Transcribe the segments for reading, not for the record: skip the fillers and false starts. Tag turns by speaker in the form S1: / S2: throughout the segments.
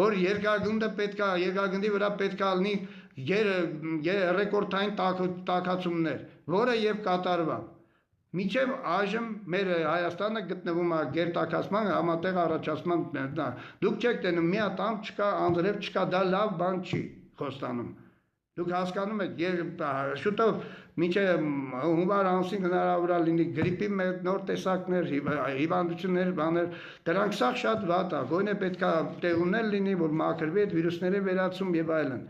S1: որ երկրագնդի վրա պետք է լինի ռեկորդային տաքացումներ, որը եւ կատարվա։ Մինչև այժմ մեր Հայաստանը գտնվում է գերտաքացման համատեղ առաջացման դուք չեք տենում մի հատ ամ չկա, անձրև չկա, դա լավ բան չի Խոստանում։ Դուք հասկանում եք, շուտով մինչև հունվար ամսին հնարավոր է լինի գրիպի նոր տեսակներ, հիվանդություններ, բաներ, դրանք սա շատ վատ է, գոնե պետք է տեղումներ լինի, որ մաքրվի այդ վիրուսների վերացում եւ այլն։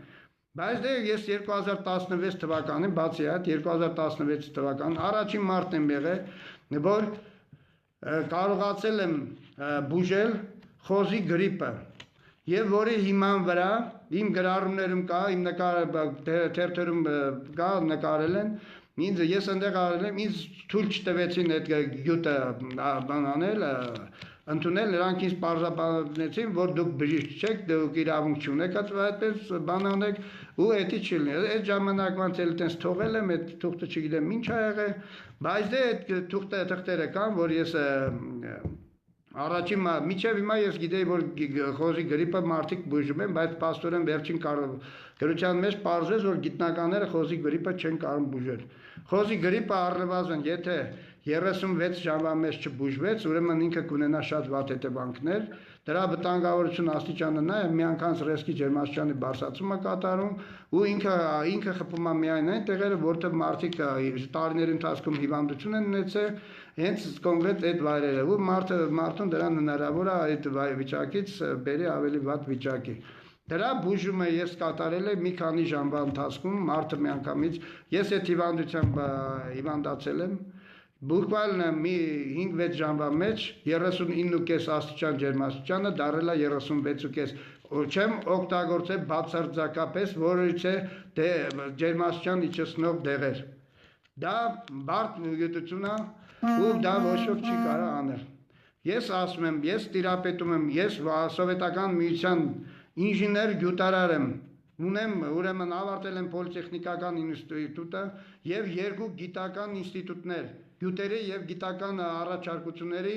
S1: Բայց դե ես 2016 թվականին, բացի այդ 2016 թվականին առաջին մարտն եմ եղել, որ կարողացել եմ բուժել խոզի գրիպը եւ որի հիման վրա իմ գրառումներում կա, իմ թերթերում կա նկարել են, ես այնտեղ արել եմ, ինձ թույլ չտվեցին այդ գյուտը բան անել, ընդունել, նրանք ինձ պարզաբանեցին, որ դուք բժիշկ չեք, դուք իրավունք չունեք, այդպես բան անեք ու էդի չի լինի։ Այդ ժամանակվանց էլ տենց թողել եմ, այդ թուղթը չգիտեմ ինչ ա եղել, բայց դե այդ թղթերը կան, որ ես առաջին մինչև հիմա ես գիտեի, որ խոզի գրիպը մարդիկ բուժում են, բայց պաստորեն վերջին գրության մեջ պարզվեց, որ գիտնականները խոզի գրիպը չեն կարող բուժել։ Խոզի գրիպը առնվազն, եթե 36 ժամվա մեջ չբուժվեց, ուրեմն ինքը կունենա շատ վատ հետևանքներ, դրա վտանգավորություն աստիճանը նա է, միանգամից ռիսկի ջերմաստիճանի բարձրացումը կատարում ու ինքը խփում է միայն այն տեղերը, որտեղ մարդիկ տարիների ընթացքում հիվանդություն են ունեցել, հենց կոնկրետ այդ վայրերը, ու մարդուն դրան հնարավոր է այդ վիճակից բերի ավելի վատ վիճակի։ Դրա բուժումը ես կատարել եմ մի քանի ժամվա ընթացքում, մարդը միանգամից, ես այդ հիվանդությամբ հիվանդացել եմ, բուկվալն մի 5-6 ժամվա մեջ 39.5 աստիճան ջերմաստիճանը դարել է 36.5, չեմ օգտագործել բացարձակապես որից է ջերմաստիճան իջեցնող դեղեր։ Դա բարդ գիտություն է ու դա ոչ ոք չի կարող անել։ Ես ասում եմ, ես տիրապետում եմ, ես սովետական միության ինժեներ գյուտարար եմ, ունեմ, ուրեմն ավարտել եմ պոլիտեխնիկական ինստիտուտը եւ 2 գիտական ինստիտուտներ, գյուտերի եւ գիտական առաջարկությունների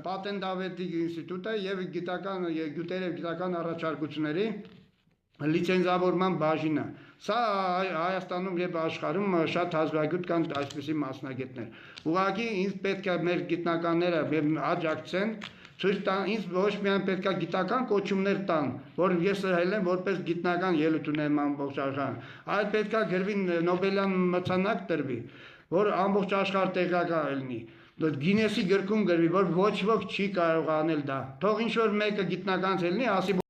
S1: պատենտավետի ինստիտուտը եւ գյուտերի եւ գիտական առաջարկությունների լիցենզավորման բաժինը։ Սա Հայաստանում եւ աշխարհում շատ հազվագյուտ կան այսպիսի մասնագետներ։ Ուղղակի ինձ պետք է մեր գիտնականները աջակցեն, ցույց տան, ինձ ոչ միայն պետք է գիտական կոչումներ տան, որ ես հել եմ որպես գիտնական ելույթ ունեմ ամբողջ աշխարհում, այլ պետք է գրվի Նոբելյան մրցանակ տրվի, որ ամբողջ աշխարհ տեղական լինի։ Գինեսի գրքում գրվի, որ ոչ ոք չի կարող անել դա։ Թող ինչ որ մեկը գիտնականից լինի, ասի